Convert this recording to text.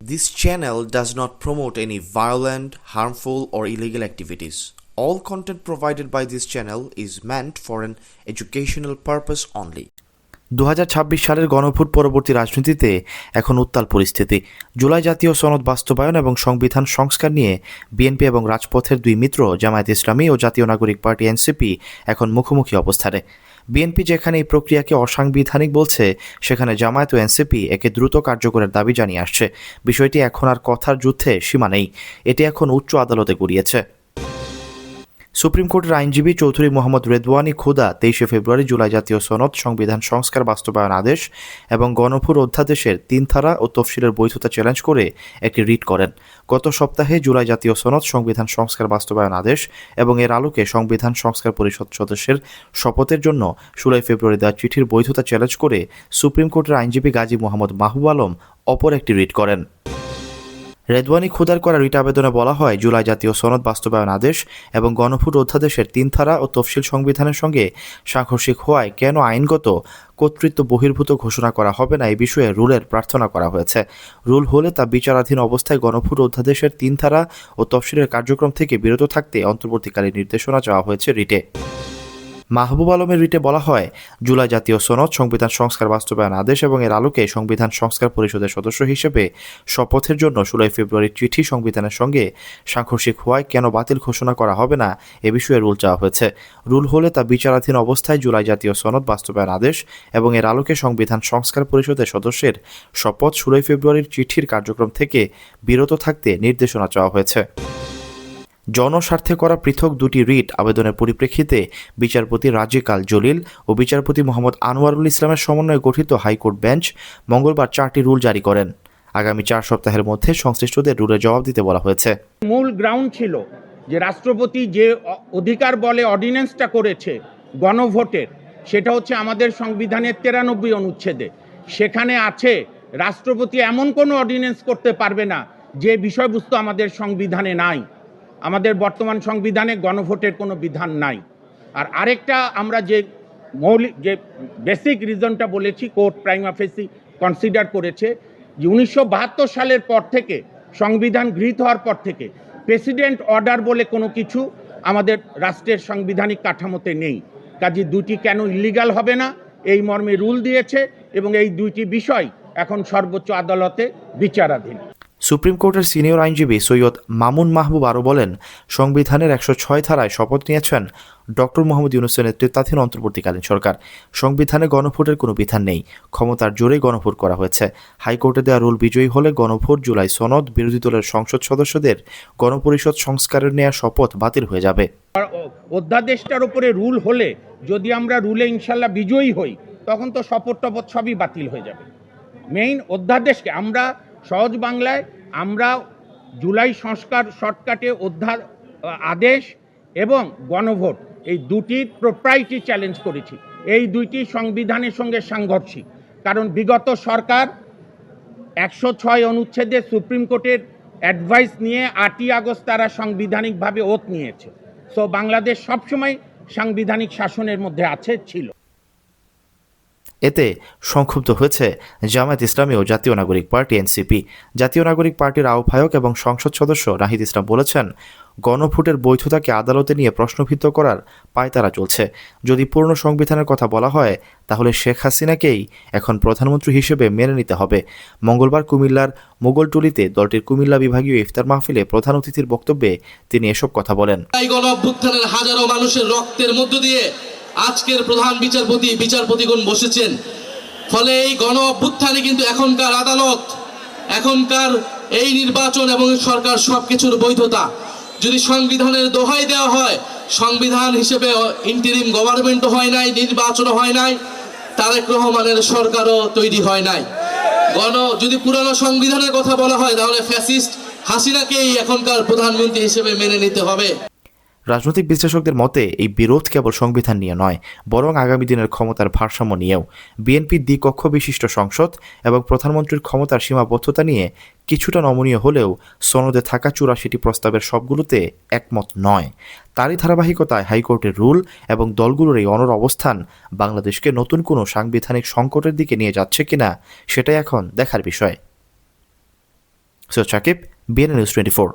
This channel does not promote any violent, harmful, or illegal activities. All content provided by this channel is meant for an educational purpose only. 2026 সালের গণভোট পরবর্তী রাজনীতিতে এখন উত্তাল পরিস্থিতি। জুলাই জাতীয় সনদ বাস্তবায়ন এবং সংবিধান সংস্কার নিয়ে বিএনপি এবং রাজপথের দুই মিত্র জামায়াত ইসলামী ও জাতীয় নাগরিক পার্টি এনসিপি এখন মুখোমুখি অবস্থানে। বিএনপি যেখানে এই প্রক্রিয়াকে অসাংবিধানিক বলছে, সেখানে জামায়াত ও এনসিপি একে দ্রুত কার্যকরের দাবি জানিয়ে আসছে। বিষয়টি এখন আর কথার যুদ্ধে সীমা নেই, এটি এখন উচ্চ আদালতে গড়িয়েছে। সুপ্রিম কোর্টের আইনজীবী চৌধুরী মোহাম্মদ রেদওয়ানি খুদা 23 ফেব্রুয়ারি জুলাই জাতীয় সনদ সংবিধান সংস্কার বাস্তবায়ন আদেশ এবং গণভোট অধ্যাদেশের 3 ধারা ও তফসিলের বৈধতা চ্যালেঞ্জ করে একটি রিট করেন। গত সপ্তাহে জুলাই জাতীয় সনদ সংবিধান সংস্কার বাস্তবায়ন আদেশ এবং এর আলোকে সংবিধান সংস্কার পরিষদ সদস্যের শপথের জন্য 16 ফেব্রুয়ারি দেওয়া চিঠির বৈধতা চ্যালেঞ্জ করে সুপ্রিম কোর্টের আইনজীবী গাজী মোহাম্মদ মাহবুব আলম অপর একটি রিট করেন। রেদওয়ানি খুদার করা রিট আবেদনে বলা হয়, জুলাই জাতীয় সনদ বাস্তবায়ন আদেশ এবং গণভোট অধ্যাদেশের 3 ধারা ও তফসিল সংবিধানের সঙ্গে সাংঘর্ষিক হওয়ায় কেন আইনগত কর্তৃত্ব বহির্ভূত ঘোষণা করা হবে না এই বিষয়ে রুলের প্রার্থনা করা হয়েছে। রুল হলে তা বিচারাধীন অবস্থায় গণভোট অধ্যাদেশের 3 ধারা ও তফসিলের কার্যক্রম থেকে বিরত থাকতে অন্তর্বর্তীকালীন নির্দেশনা চাওয়া হয়েছে রিটে। মাহবুব আলমের রিটে বলা হয়, জুলাই জাতীয় সনদ সংবিধান সংস্কার বাস্তবায়ন আদেশ এবং এর আলোকে সংবিধান সংস্কার পরিষদের সদস্য হিসেবে শপথের জন্য 16 ফেব্রুয়ারির চিঠি সংবিধানের সঙ্গে সাংঘর্ষিক হওয়ায় কেন বাতিল ঘোষণা করা হবে না এ বিষয়ে রুল চাওয়া হয়েছে। রুল হলে তা বিচারাধীন অবস্থায় জুলাই জাতীয় সনদ বাস্তবায়ন আদেশ এবং এর আলোকে সংবিধান সংস্কার পরিষদের সদস্যের শপথ 16 ফেব্রুয়ারির চিঠির কার্যক্রম থেকে বিরত থাকতে নির্দেশনা চাওয়া হয়েছে। জনস্বার্থে করা পৃথক দুটি রিট আবেদনের পরিপ্রেক্ষিতে বিচারপতি রাজিক আল জলিল ও বিচারপতি মোহাম্মদ আনোয়ারুল ইসলামের সমন্বয়ে গঠিত হাইকোর্ট বেঞ্চ মঙ্গলবার 4টি রুল জারি করেন। আগামী 4 সপ্তাহের মধ্যে সংশ্লিষ্টদের রুলে জবাব দিতে বলা হয়েছে। মূল গ্রাউন্ড ছিল যে রাষ্ট্রপতি যে অধিকার বলে অর্ডিন্যান্সটা করেছে গণভোটের, সেটা হচ্ছে আমাদের সংবিধানের 93 অনুচ্ছেদে। সেখানে আছে রাষ্ট্রপতি এমন কোনো অর্ডিন্যান্স করতে পারবে না যে বিষয়বস্তু আমাদের সংবিধানে নাই। আমাদের বর্তমান সংবিধানে গণভোটের কোনো বিধান নাই। আর আরেকটা আমরা যে মৌলিক যে বেসিক রিজনটা বলেছি, কোর্ট প্রাইমা ফেসি কনসিডার করেছে যে 1972 সালের পর থেকে, সংবিধান গৃহীত হওয়ার পর থেকে প্রেসিডেন্ট অর্ডার বলে কোনো কিছু আমাদের রাষ্ট্রের সাংবিধানিক কাঠামোতে নেই। কাজে দুটি কেন ইলিগাল হবে না এই মর্মে রুল দিয়েছে এবং এই দুইটি বিষয় এখন সর্বোচ্চ আদালতে বিচারাধীন। সুপ্রিম কোর্টের সিনিয়র আইনজীবী সৈয়দ মামুন মাহবুব আরও বলেন, সংবিধানের 106 ধারায় শপথ নিয়েছেন ডক্টর মোহাম্মদ ইউনূসের নেতৃত্বাধীন অন্তর্বর্তীকালীন সরকার। সংবিধানে গণভোটের কোনো বিধান নেই, ক্ষমতার জোরেই গণভোট করা হয়েছে। হাইকোর্টে দেওয়া রুল বিজয়ী হলে গণভোট, জুলাই সনদ, বিরোধী দলের সংসদ সদস্যদের গণপরিষদ সংস্কারের নেওয়া শপথ বাতিল হয়ে যাবে। অধ্যাদেশটার উপরে রুল হলে, যদি আমরা রুলে ইনশাল্লাহ বিজয়ী হই, তখন তো শপথ টপথ সবই বাতিল হয়ে যাবে। মেইন অধ্যাদেশকে আমরা সহজ বাংলায় আমরা জুলাই সংস্কার শর্টকাটে আদেশ এবং গণভোট এই দুটির প্রোপ্রাইটি চ্যালেঞ্জ করেছি। এই দুইটি সংবিধানের সঙ্গে সাংঘর্ষিক, কারণ বিগত সরকার 106 অনুচ্ছেদে সুপ্রিম কোর্টের অ্যাডভাইস নিয়ে 8ই আগস্ট তারা সাংবিধানিকভাবে ওথ নিয়েছে। সো বাংলাদেশ সবসময় সাংবিধানিক শাসনের মধ্যে ছিল। এতে সংক্ষুব্ধ হয়েছে জামায়াত ইসলামী ও জাতীয় নাগরিক পার্টি এনসিপি। জাতীয় নাগরিক পার্টির আহ্বায়ক এবং সংসদ সদস্য নাহিদ ইসলাম বলেছেন, গণভোটের বৈধতাকে আদালতে নিয়ে প্রশ্নবিদ্ধ করার পায়তারা চলছে। যদি পূর্ণ সংবিধানের কথা বলা হয়, তাহলে শেখ হাসিনাকেই এখন প্রধানমন্ত্রী হিসেবে মেনে নিতে হবে। মঙ্গলবার কুমিল্লার মোগলটুলিতে দলটির কুমিল্লা বিভাগীয় ইফতার মাহফিলে প্রধান অতিথির বক্তব্যে তিনি এসব কথা বলেন। গণঅভ্যুত্থানের হাজারো মানুষের রক্তের মধ্য দিয়ে আজকের প্রধান বিচারপতিগণ বসেছেন। ফলে এই গণ অভ্যুত্থানে কিন্তু এখনকার আদালত, এখনকার এই নির্বাচন এবং সরকার সবকিছুর বৈধতা যদি সংবিধানের দোহাই দেওয়া হয়, সংবিধান হিসেবে ইন্টারিম গভর্নমেন্টও হয় নাই, নির্বাচনও হয় নাই, তারেক রহমানের সরকারও তৈরি হয় নাই। যদি পুরানো সংবিধানের কথা বলা হয়, তাহলে ফ্যাসিস্ট হাসিনাকেই এখনকার প্রধানমন্ত্রী হিসেবে মেনে নিতে হবে। রাজনৈতিক বিশ্লেষকদের মতে এই বিরোধ কেবল সংবিধান নিয়ে নয়, বরং আগামী দিনের ক্ষমতার ভারসাম্য নিয়েও। বিএনপির দ্বিকক্ষ বিশিষ্ট সংসদ এবং প্রধানমন্ত্রীর ক্ষমতার সীমাবদ্ধতা নিয়ে কিছুটা নমনীয় হলেও সনদে থাকা 84টি প্রস্তাবের সবগুলোতে একমত নয়। তারই ধারাবাহিকতায় হাইকোর্টের রুল এবং দলগুলোর এই অনড় অবস্থান বাংলাদেশকে নতুন কোনো সাংবিধানিক সংকটের দিকে নিয়ে যাচ্ছে কিনা, সেটাই এখন দেখার বিষয়। Syed Sakib, BNN news 24।